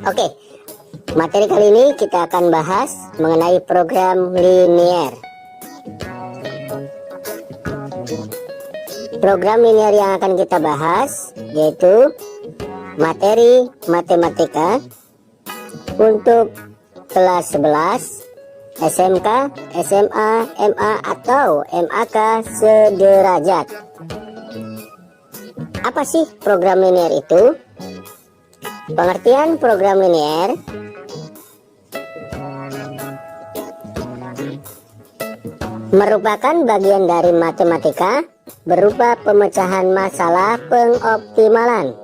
Oke, materi kali ini kita akan bahas mengenai program linear. Program linear yang akan kita bahas yaitu materi matematika untuk kelas 11, SMK, SMA, MA atau MAK sederajat. Apa sih program linear itu? Pengertian program linear merupakan bagian dari matematika berupa pemecahan masalah pengoptimalan,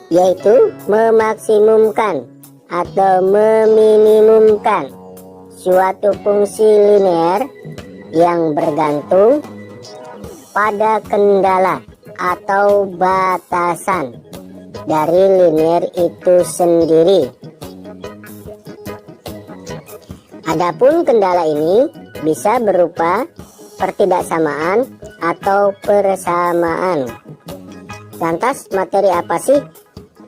yaitu memaksimumkan atau meminimumkan suatu fungsi linear yang bergantung pada kendala atau batasan dari linear itu sendiri. Adapun kendala ini bisa berupa pertidaksamaan atau persamaan. Lantas materi apa sih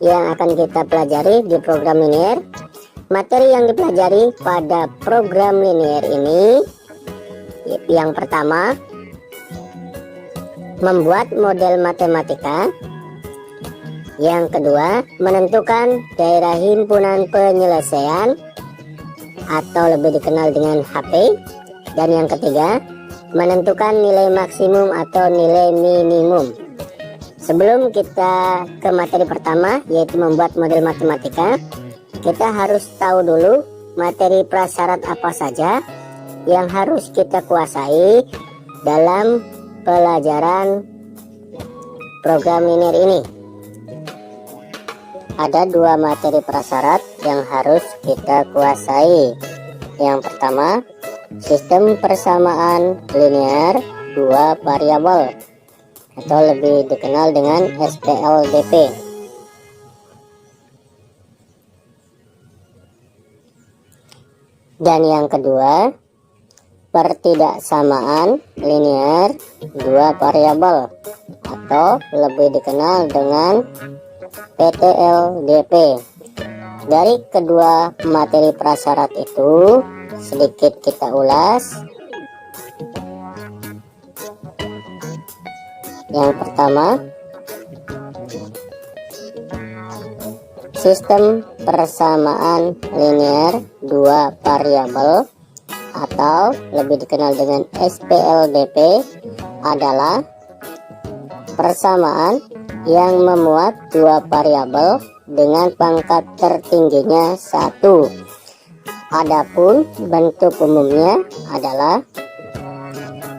yang akan kita pelajari di program linear? Materi yang dipelajari pada program linear ini, yang pertama, membuat model matematika. Yang kedua, menentukan daerah himpunan penyelesaian atau lebih dikenal dengan HP. Dan yang ketiga, menentukan nilai maksimum atau nilai minimum. Sebelum kita ke materi pertama, yaitu membuat model matematika, kita harus tahu dulu materi prasyarat apa saja yang harus kita kuasai dalam pelajaran program linear ini. Ada dua materi prasyarat yang harus kita kuasai. Yang pertama, sistem persamaan linear dua variabel atau lebih dikenal dengan SPLDP. Dan yang kedua, pertidaksamaan linear dua variabel atau lebih dikenal dengan PTLDP. Dari kedua materi prasyarat itu sedikit kita ulas. Yang pertama, sistem persamaan linear dua variabel atau lebih dikenal dengan SPLDP adalah persamaan yang memuat dua variabel dengan pangkat tertingginya 1. Adapun bentuk umumnya adalah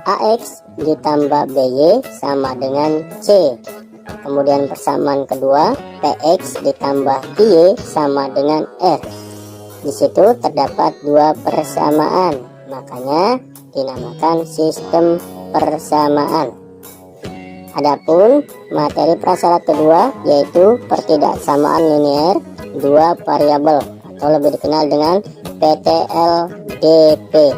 AX ditambah BY sama dengan C. Kemudian persamaan kedua, PX ditambah IY sama dengan R. Di situ terdapat dua persamaan, makanya dinamakan sistem persamaan. Adapun materi prasyarat kedua yaitu pertidaksamaan linear dua variabel atau lebih dikenal dengan PTLDP.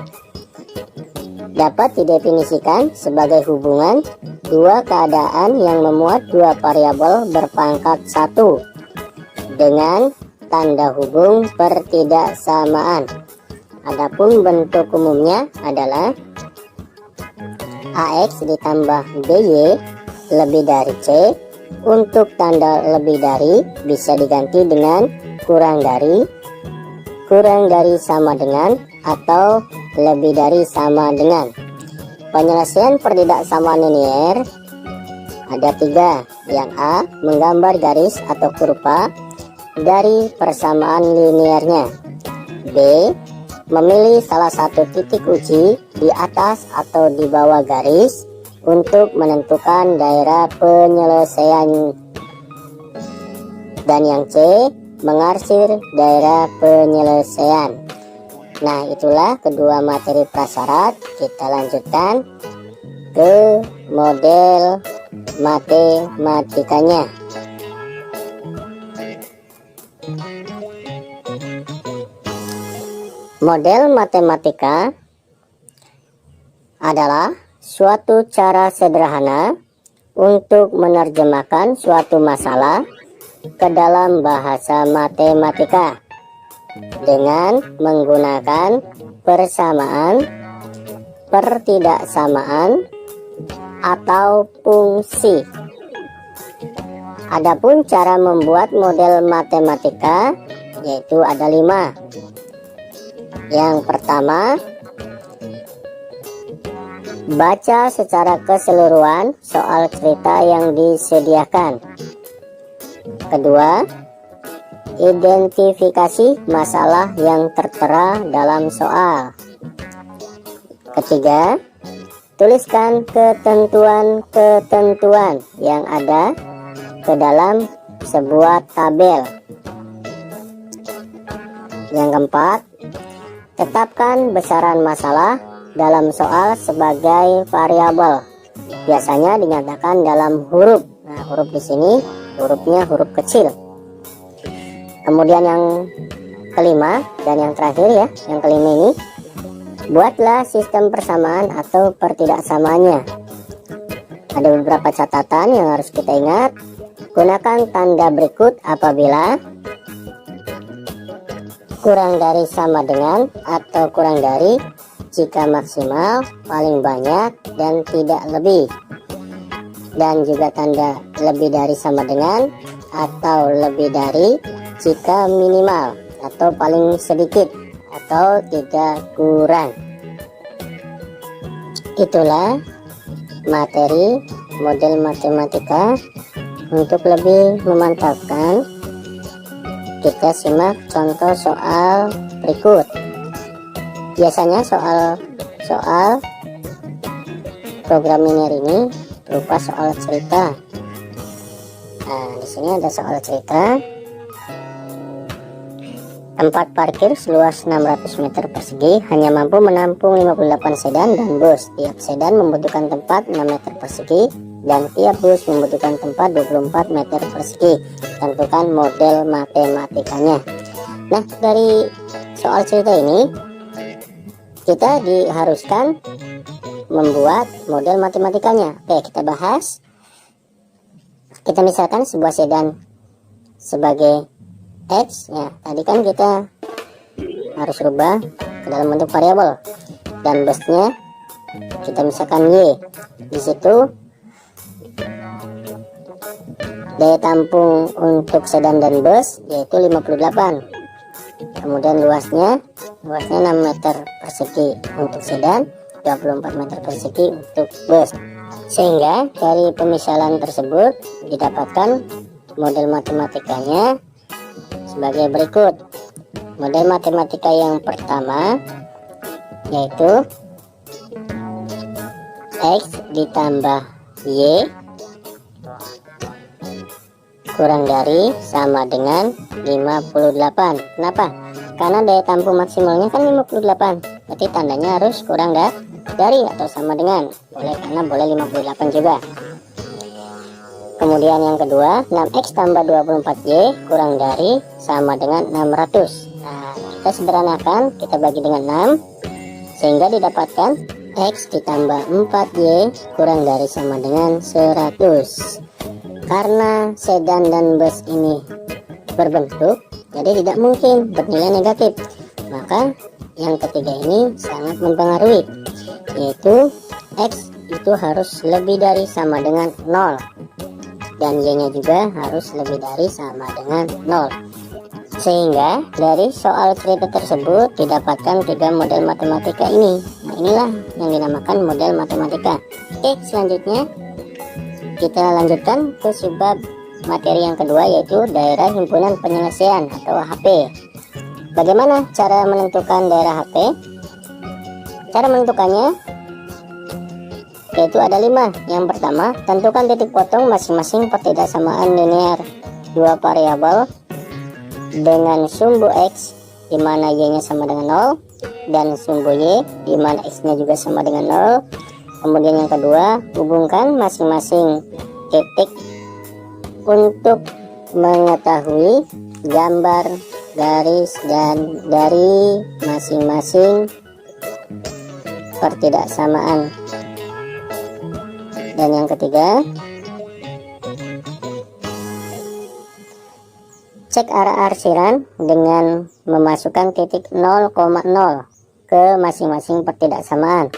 Dapat didefinisikan sebagai hubungan dua keadaan yang memuat dua variabel berpangkat 1 dengan tanda hubung pertidaksamaan. Adapun bentuk umumnya adalah AX ditambah BY lebih dari C. Untuk tanda lebih dari bisa diganti dengan kurang dari sama dengan, atau lebih dari sama dengan. Penyelesaian pertidaksamaan linear ada 3. Yang A, menggambar garis atau kurva dari persamaan linearnya. B, memilih salah satu titik uji di atas atau di bawah garis untuk menentukan daerah penyelesaian. Dan yang C, mengarsir daerah penyelesaian. Nah, itulah kedua materi prasyarat. Kita lanjutkan ke model matematikanya. Model matematika adalah suatu cara sederhana untuk menerjemahkan suatu masalah ke dalam bahasa matematika dengan menggunakan persamaan, pertidaksamaan, atau fungsi. Adapun cara membuat model matematika yaitu ada 5. Yang pertama, baca secara keseluruhan soal cerita yang disediakan. Kedua, identifikasi masalah yang tertera dalam soal. Ketiga, tuliskan ketentuan-ketentuan yang ada ke dalam sebuah tabel. Yang keempat, tetapkan besaran masalah dalam soal sebagai variabel. Biasanya dinyatakan dalam huruf. Nah, huruf di sini hurufnya huruf kecil. Kemudian yang kelima dan yang terakhir ya, yang kelima ini, buatlah sistem persamaan atau pertidaksamaannya. Ada beberapa catatan yang harus kita ingat. Gunakan tanda berikut apabila kurang dari sama dengan atau kurang dari, jika maksimal, paling banyak, dan tidak lebih. Dan juga tanda lebih dari sama dengan atau lebih dari jika minimal atau paling sedikit atau tidak kurang. Itulah materi model matematika. Untuk lebih memantapkan, kita simak contoh soal berikut. Biasanya soal program linear ini berupa soal cerita. Nah, di sini ada soal cerita. Tempat parkir seluas 600 meter persegi hanya mampu menampung 58 sedan dan bus. Tiap sedan membutuhkan tempat 6 meter persegi dan tiap bus membutuhkan tempat 24 meter persegi. Tentukan model matematikanya. Nah, dari soal cerita ini kita diharuskan membuat model matematikanya. Oke, kita bahas. Kita misalkan sebuah sedan sebagai X, ya tadi kan kita harus rubah ke dalam bentuk variabel, dan busnya kita misalkan Y. Di situ daya tampung untuk sedan dan bus yaitu 58. Kemudian luasnya 6 meter persegi untuk sedan, 24 meter persegi untuk bus. Sehingga dari pemisalan tersebut didapatkan model matematikanya sebagai berikut. Model matematika yang pertama yaitu X ditambah Y kurang dari sama dengan 58. Kenapa? Karena daya tampung maksimalnya kan 58, berarti tandanya harus kurang dari atau sama dengan. Boleh, karena boleh 58 juga. Kemudian yang kedua, 6X tambah 24Y kurang dari sama dengan 600. Nah, kita sederhanakan, kita bagi dengan 6 sehingga didapatkan X ditambah 4Y kurang dari sama dengan 100. Karena sedan dan bus ini berbentuk, jadi tidak mungkin bernilai negatif. Maka yang ketiga ini sangat mempengaruhi, yaitu X itu harus lebih dari sama dengan 0. Dan Y nya juga harus lebih dari sama dengan 0. Sehingga dari soal cerita tersebut didapatkan 3 model matematika ini. Nah, inilah yang dinamakan model matematika. Oke, selanjutnya kita lanjutkan ke subbab materi yang kedua, yaitu daerah himpunan penyelesaian atau HP. Bagaimana cara menentukan daerah HP? Cara menentukannya yaitu ada 5. Yang pertama, tentukan titik potong masing-masing pertidaksamaan linear dua variabel dengan sumbu X di mana Y nya sama dengan 0 dan sumbu Y di mana X nya juga sama dengan 0. Kemudian yang kedua, hubungkan masing-masing titik untuk mengetahui gambar garis dan dari masing-masing pertidaksamaan. Dan yang ketiga, Cek arah arsiran dengan memasukkan titik 0,0 ke masing-masing pertidaksamaan.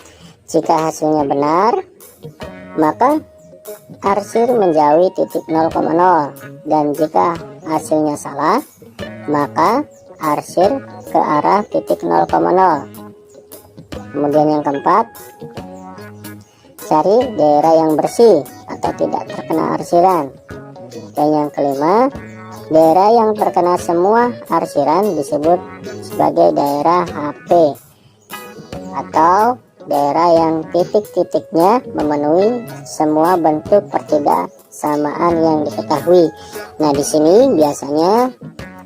Jika hasilnya benar, maka arsir menjauhi titik 0,0, dan jika hasilnya salah, maka arsir ke arah titik 0,0. Kemudian yang keempat, cari daerah yang bersih atau tidak terkena arsiran. Dan yang kelima, daerah yang terkena semua arsiran disebut sebagai daerah HP, atau daerah yang titik-titiknya memenuhi semua bentuk pertidaksamaan yang diketahui. Nah, di sini biasanya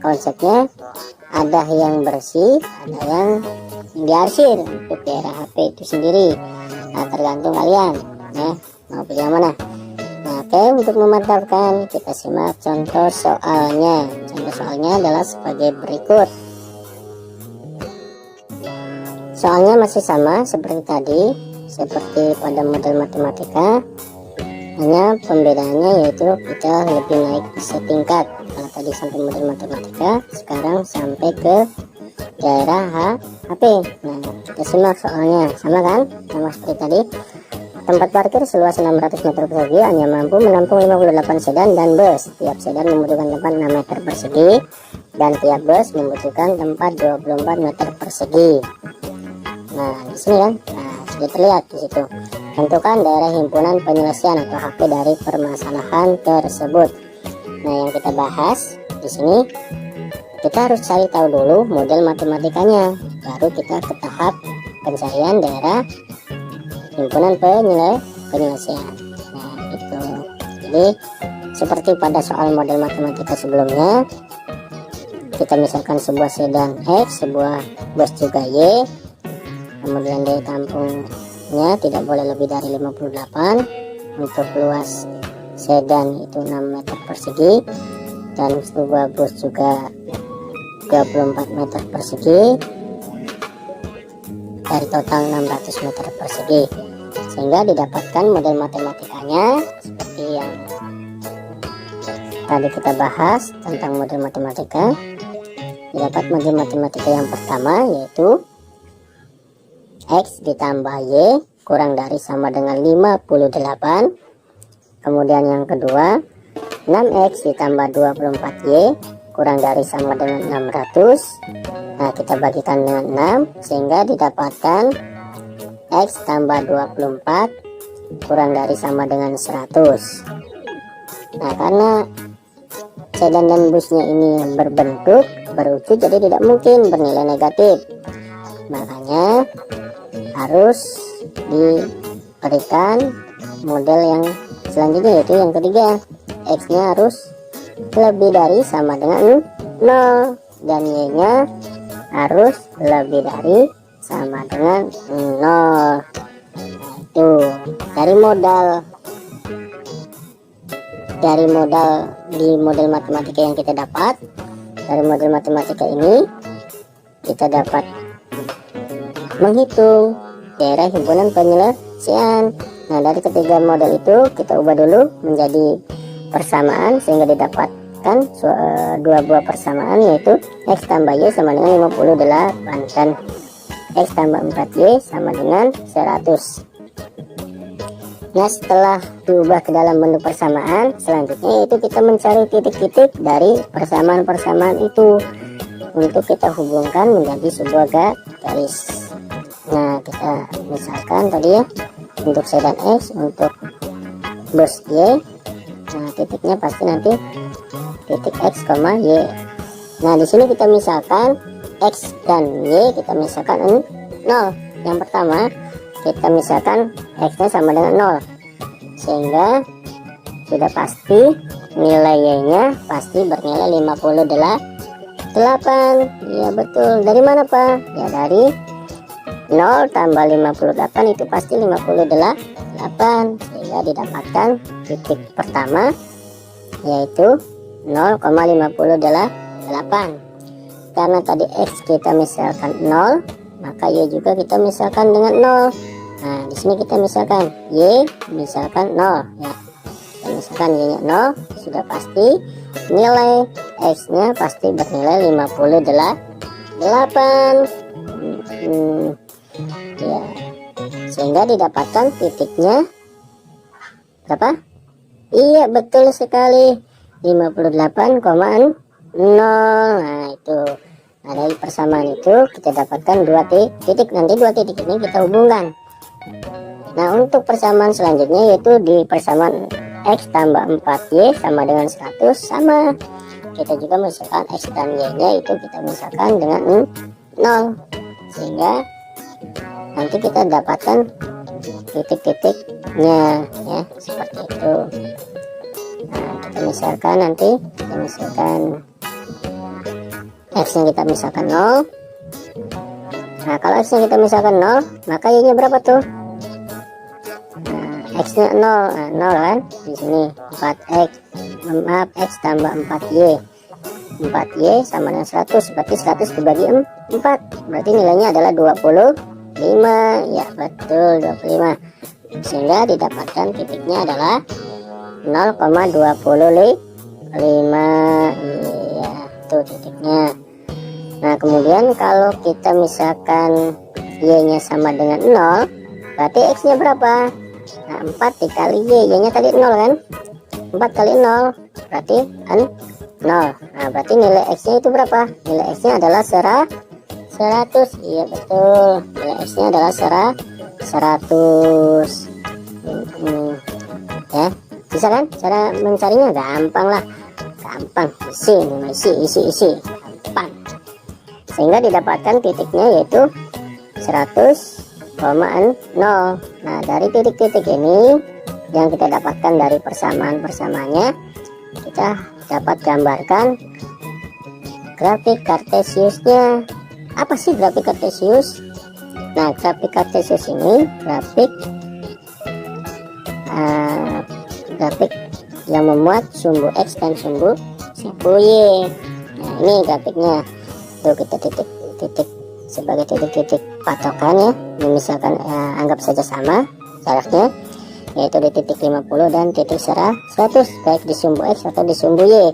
konsepnya ada yang bersih, ada yang diarsir untuk daerah HP itu sendiri. Nah, tergantung kalian ya mau pilih yang mana. Nah, oke, untuk memantapkan kita simak contoh soalnya. Contoh soalnya adalah sebagai berikut. Soalnya masih sama seperti tadi, seperti pada model matematika, hanya pembedaannya yaitu kita lebih naik setingkat. Kalau tadi sampai model matematika, sekarang sampai ke daerah HP. Nah, kita simak soalnya, sama kan? Sama seperti tadi. Tempat parkir seluas 600 meter persegi hanya mampu menampung 58 sedan dan bus. Tiap sedan membutuhkan tempat 6 meter persegi dan tiap bus membutuhkan tempat 24 meter persegi. Nah, di sini kan, sudah terlihat di situ. Tentukan daerah himpunan penyelesaian atau HP dari permasalahan tersebut. Nah, yang kita bahas di sini, kita harus cari tahu dulu model matematikanya, baru kita ke tahap pencarian daerah himpunan penyelesaian. Nah, itu. Jadi seperti pada soal model matematika sebelumnya, kita misalkan sebuah sedan X, sebuah bus juga Y, kemudian daya tampungnya tidak boleh lebih dari 58, untuk luas sedan itu 6 meter persegi, dan sebuah bus juga 24 meter persegi, dari total 600 meter persegi, sehingga didapatkan model matematikanya seperti yang tadi kita bahas tentang model matematika. Didapat model matematika yang pertama, yaitu X ditambah Y kurang dari sama dengan 58. Kemudian yang kedua, 6X ditambah 24Y kurang dari sama dengan 600. Nah, kita bagikan dengan 6 sehingga didapatkan X tambah 24 kurang dari sama dengan 100. Nah, karena sedan dan busnya ini berbentuk berucut, jadi tidak mungkin bernilai negatif. Makanya harus diberikan model yang selanjutnya, yaitu yang ketiga, X nya harus lebih dari sama dengan 0 dan Y nya harus lebih dari sama dengan 0. Nah, itu dari modal di model matematika yang kita dapat. Dari model matematika ini kita dapat menghitung daerah himpunan penyelesaian. Nah, dari ketiga model itu kita ubah dulu menjadi persamaan sehingga didapatkan dua buah persamaan, yaitu X tambah Y sama dengan 58 dan X tambah 4Y sama dengan 100. Nah, setelah diubah ke dalam bentuk persamaan, selanjutnya itu kita mencari titik-titik dari persamaan-persamaan itu untuk kita hubungkan menjadi sebuah garis. Nah, kita misalkan tadi ya, untuk sedan X, untuk bus Y, nah titiknya pasti nanti titik X, Y. Nah, di sini kita misalkan X dan Y, kita misalkan 0. Yang pertama kita misalkan X nya sama dengan 0, sehingga sudah pasti nilai Y nya pasti bernilai 58. Ya betul. Dari mana Pak? Ya dari 0 tambah 58 itu pasti 58, sehingga didapatkan titik pertama yaitu 0,58. Karena tadi X kita misalkan 0, maka Y juga kita misalkan dengan 0. Nah, di sini kita misalkan Y misalkan 0 ya. Kita misalkan Y nya 0, sudah pasti nilai X nya pasti bernilai 58. Ya, sehingga didapatkan titiknya berapa? Iya, betul sekali, 58,0. Nah itu, nah dari persamaan itu kita dapatkan dua titik. Nanti dua titik ini kita hubungkan. Nah untuk persamaan selanjutnya yaitu di persamaan X tambah 4Y sama dengan 100, sama kita juga misalkan X dan Y nya itu kita misalkan dengan 0, sehingga nanti kita dapatkan titik-titiknya ya, seperti itu. Nah kita misalkan nanti X nya kita misalkan 0. Nah kalau X nya kita misalkan 0, maka Y nya berapa tuh? X nya 0, nah, 0 kan di sini 4X, maaf, X tambah 4Y. 4Y sama dengan 100, berarti 100 dibagi 4, berarti nilainya adalah 25. Ya betul, 25, sehingga didapatkan titiknya adalah 0,25. Iya, itu titiknya. Nah kemudian kalau kita misalkan Y nya sama dengan 0, berarti X nya berapa? Nah 4 dikali Y nya tadi 0 kan, 4 kali 0 berarti 0. Nah berarti nilai X nya itu berapa? Nilai X nya adalah 100. Iya betul, nilai X nya adalah 100. Ya, bisa kan cara mencarinya? Gampang lah, gampang, isi gampang, sehingga didapatkan titiknya yaitu 100,0. Nah dari titik-titik ini yang kita dapatkan dari persamaan-persamaannya, kita dapat gambarkan grafik Kartesiusnya. Apa sih grafik Kartesius? Nah grafik Kartesius ini grafik yang memuat sumbu X dan sumbu Y. Nah ini grafiknya tuh, kita titik sebagai titik-titik patokan ya. Misalkan anggap saja sama jaraknya, yaitu di titik 50 dan titik 100, baik di sumbu X atau di sumbu Y.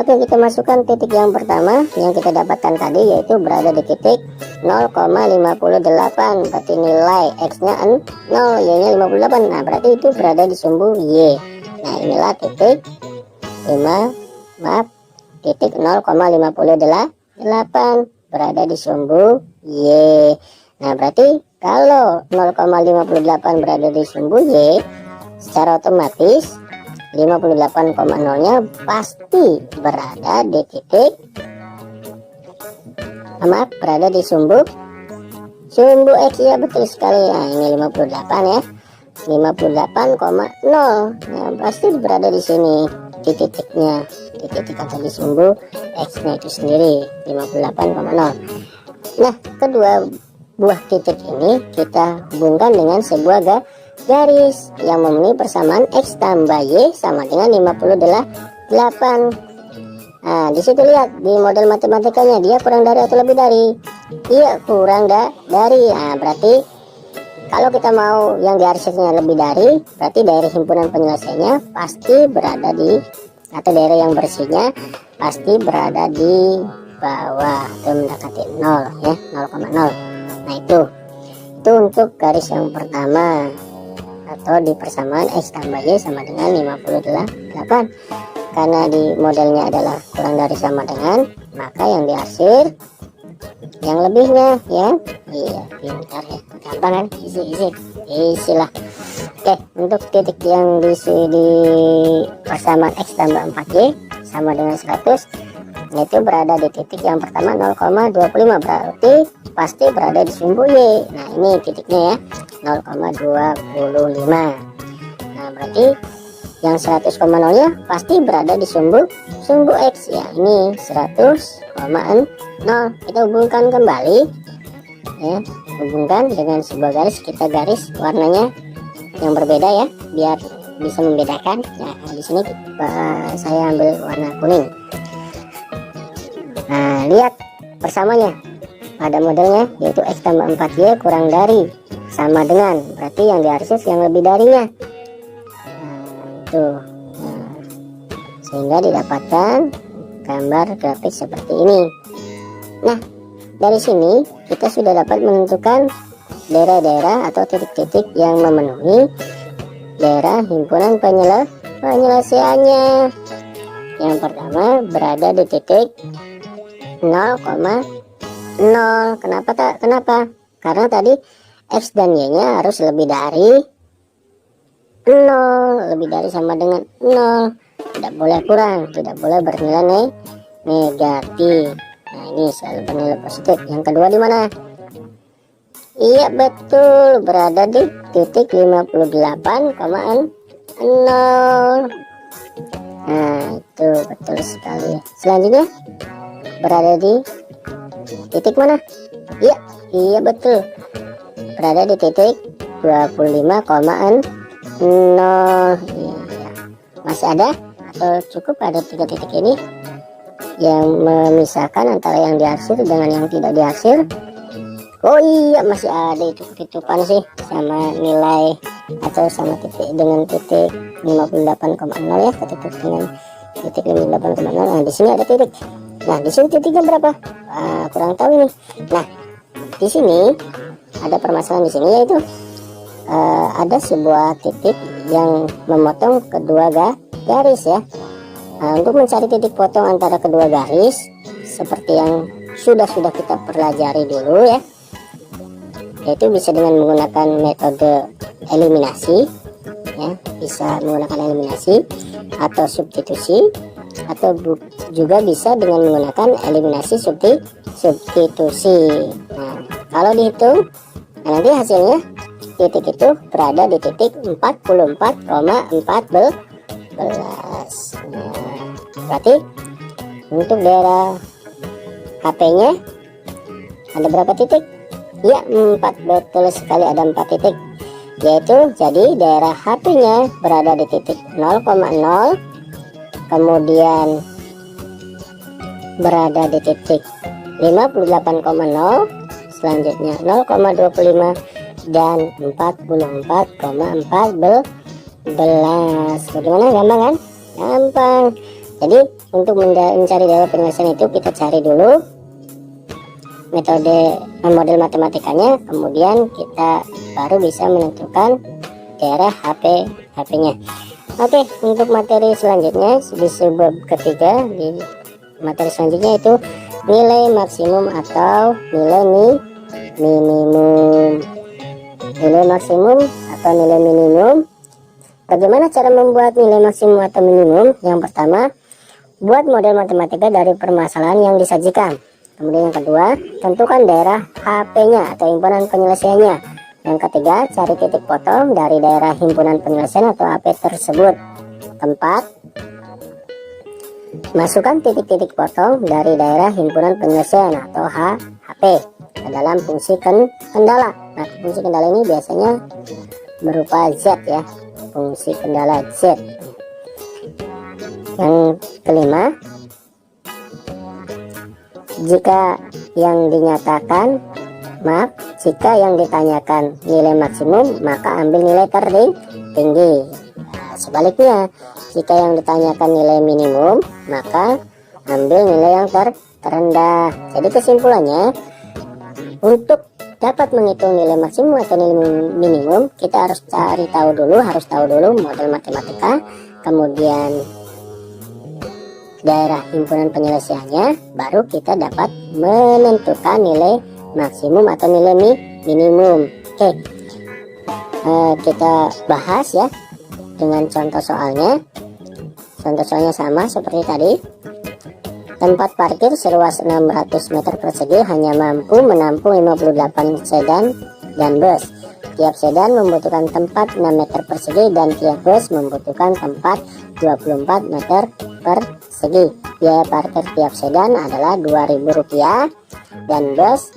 Oke, kita masukkan titik yang pertama yang kita dapatkan tadi, yaitu berada di titik 0,58, berarti nilai X nya 0, Y nya 58. Nah berarti itu berada di sumbu Y. Nah inilah titik 0,58 berada di sumbu Y. Nah berarti kalau 0,58 berada di sumbu Y, secara otomatis 58,0 nya pasti berada di titik, berada di sumbu X. Ya betul sekali. Nah ini 58 ya, 58,0. Nah pasti berada di sini titik-titiknya, titik atau di sumbu X nya itu sendiri 58,0. Nah kedua buah titik ini kita hubungkan dengan sebuah garis yang memenuhi persamaan X tambah Y sama dengan 58. Nah disitu lihat di model matematikanya, dia kurang dari atau lebih dari? Iya, kurang dari. Nah berarti kalau kita mau yang diarsipnya lebih dari, berarti daerah himpunan penyelesaiannya pasti berada di, atau daerah yang bersihnya pasti berada di bawah atau mendekati 0 ya, 0,0. Nah itu untuk garis yang pertama, atau di persamaan X tambah Y sama dengan 58. Karena di modelnya adalah kurang dari sama dengan, maka yang diarsir yang lebihnya ya. Iya pintar ya, gampang kan, isilah. Oke, untuk titik yang diisi di persamaan X tambah 4Y sama dengan 100, yaitu berada di titik yang pertama 0,25, berarti pasti berada di sumbu Y. Nah ini titiknya ya, 0,25. Nah berarti yang 100,0 nya pasti berada di sumbu X ya, ini 100,0. Kita hubungkan kembali ya, hubungkan dengan sebuah garis. Kita garis warnanya yang berbeda ya, biar bisa membedakan. Nah di sini saya ambil warna kuning. Nah lihat persamanya pada modelnya, yaitu X tambah 4Y kurang dari sama dengan, berarti yang diarsip yang lebih darinya. Nah, itu. Nah, sehingga didapatkan gambar grafis seperti ini. Nah, dari sini kita sudah dapat menentukan daerah-daerah atau titik-titik yang memenuhi daerah himpunan penyelesaiannya. Yang pertama berada di titik 0,0. Kenapa? Karena tadi X dan Y-nya harus lebih dari 0, lebih dari sama dengan 0. Tidak boleh kurang, tidak boleh bernilai negatif. Nah, ini selalu bernilai positif. Yang kedua di mana? Iya betul, berada di titik 58,0. Nah, itu betul sekali. Selanjutnya berada di titik mana? Iya betul, berada di titik 25,0. Iya. Masih ada atau cukup ada 3 titik ini yang memisahkan antara yang diarsir dengan yang tidak diarsir? Oh iya, masih ada itu ketutupan sih sama nilai atau sama titik dengan titik 58,0 ya, ketutup dengan titik 58,0. Nah, di sini ada titik. Nah, di sini titiknya berapa? Kurang tahu ini. Nah, di sini ada permasalahan di sini, yaitu ada sebuah titik yang memotong kedua garis ya. Nah, untuk mencari titik potong antara kedua garis seperti yang sudah kita pelajari dulu ya, yaitu bisa dengan menggunakan metode eliminasi ya, bisa menggunakan eliminasi atau substitusi, atau juga bisa dengan menggunakan eliminasi substitusi. Nah, kalau dihitung, nah nanti hasilnya titik itu berada di titik 44,14. Nah, berarti untuk daerah HP-nya ada berapa titik? Ya, 4, betul sekali, ada 4 titik, yaitu jadi daerah HP-nya berada di titik 0,0, kemudian berada di titik 58,0, selanjutnya 0,25 dan 44,14. Bagaimana, gampang kan? Gampang. Jadi untuk mencari daerah penyelesaian itu kita cari dulu metode model matematikanya, kemudian kita baru bisa menentukan daerah HP-nya. Oke, untuk materi selanjutnya di bab ketiga, di materi selanjutnya itu nilai maksimum atau nilai minimum. Nilai maksimum atau nilai minimum. Bagaimana cara membuat nilai maksimum atau minimum? Yang pertama, buat model matematika dari permasalahan yang disajikan. Kemudian yang kedua, tentukan daerah HP-nya atau himpunan penyelesaiannya. Yang ketiga, cari titik potong dari daerah himpunan penyelesaian atau HP tersebut. Keempat, masukkan titik-titik potong dari daerah himpunan penyelesaian atau HP ke dalam fungsi kendala. Nah, fungsi kendala ini biasanya berupa Z ya, fungsi kendala Z. Yang kelima, jika yang ditanyakan nilai maksimum, maka ambil nilai tertinggi. Nah, sebaliknya, jika yang ditanyakan nilai minimum, maka ambil nilai yang terendah. Jadi kesimpulannya, untuk dapat menghitung nilai maksimum atau nilai minimum, kita harus tahu dulu model matematika, kemudian daerah himpunan penyelesaiannya, baru kita dapat menentukan nilai maksimum atau nilai minimum. Oke, kita bahas ya dengan contoh soalnya. Contoh soalnya sama seperti tadi. Tempat parkir seluas 600 meter persegi hanya mampu menampung 58 sedan dan bus. Tiap sedan membutuhkan tempat 6 meter persegi dan tiap bus membutuhkan tempat 24 meter persegi. Biaya parkir tiap sedan adalah Rp2.000 dan bus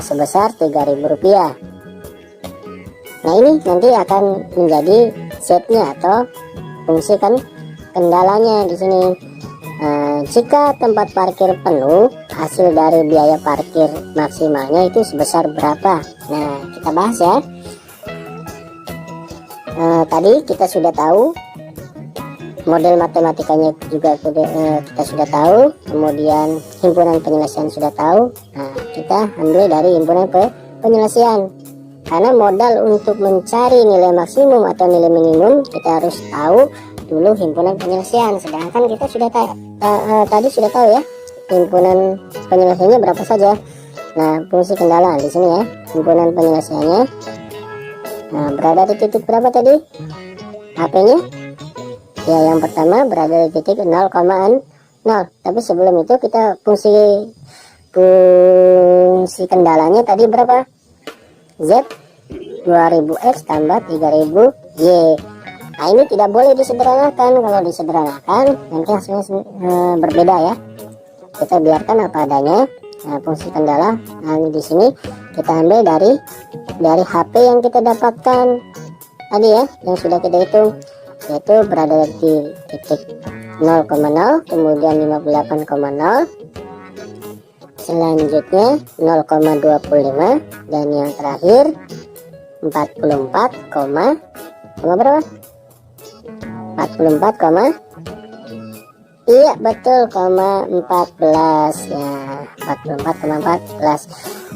sebesar Rp3.000. Nah, ini nanti akan menjadi Z-nya atau fungsi kendalanya di sini. Jika tempat parkir penuh, hasil dari biaya parkir maksimalnya itu sebesar berapa? Nah, kita bahas ya. Tadi kita sudah tahu model matematikanya juga kita sudah tahu, kemudian himpunan penyelesaian sudah tahu. Nah, kita ambil dari himpunan penyelesaian, karena modal untuk mencari nilai maksimum atau nilai minimum kita harus tahu dulu himpunan penyelesaian. Sedangkan kita sudah tadi sudah tahu ya himpunan penyelesaiannya berapa saja. Nah, fungsi kendala di sini ya, himpunan penyelesaiannya. Nah, berada di titik berapa tadi HP-nya? Ya, yang pertama berada di titik 0,0. Tapi sebelum itu kita fungsi kendalanya tadi berapa? Z 2000X tambah 3000Y. Nah, ini tidak boleh disederhanakan. Kalau disederhanakan nanti hasilnya berbeda ya. Kita biarkan apa adanya. Nah, fungsi kendala, nah di sini kita ambil dari HP yang kita dapatkan tadi ya, yang sudah kita hitung, yaitu berada di titik 0,0, kemudian 58,0, selanjutnya 0,25, dan yang terakhir 44, berapa? 44, iya betul, 14 ya, 44,14.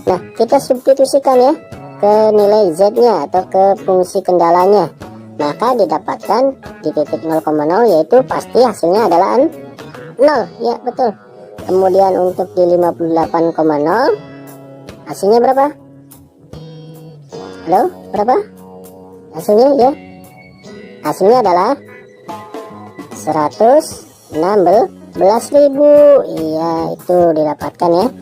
Nah, kita substitusikan ya ke nilai Z-nya atau ke fungsi kendalanya, maka didapatkan di titik 0,0, yaitu pasti hasilnya adalah 0 ya betul. Kemudian untuk di 58,0 hasilnya berapa? Halo, berapa hasilnya ya? Hasilnya adalah 116.000. Iya, itu didapatkan ya.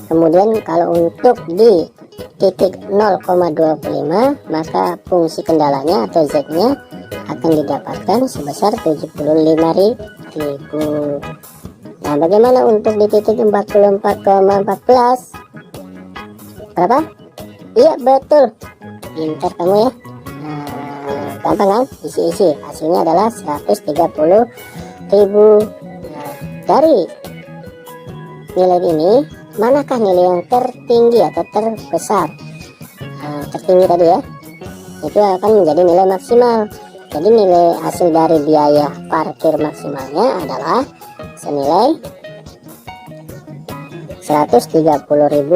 Kemudian kalau untuk di titik 0,25, maka fungsi kendalanya atau Z-nya akan didapatkan sebesar 75.000. Nah, bagaimana untuk di titik 44,14? Berapa? Iya betul, pintar kamu ya. Nah, gampang kan, isi hasilnya adalah 130.000. Nah, dari nilai ini manakah nilai yang tertinggi atau terbesar? Nah, tertinggi tadi ya, itu akan menjadi nilai maksimal. Jadi nilai hasil dari biaya parkir maksimalnya adalah senilai 130.000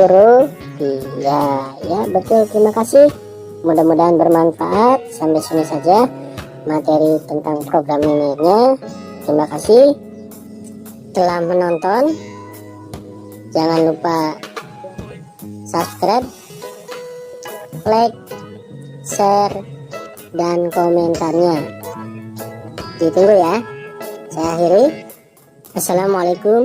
rupiah. Ya betul, terima kasih, mudah-mudahan bermanfaat. Sampai sini saja materi tentang program linearnya. Terima kasih telah menonton. Jangan lupa subscribe, like, share, dan komentarnya. Ditunggu ya. Saya akhiri. Assalamualaikum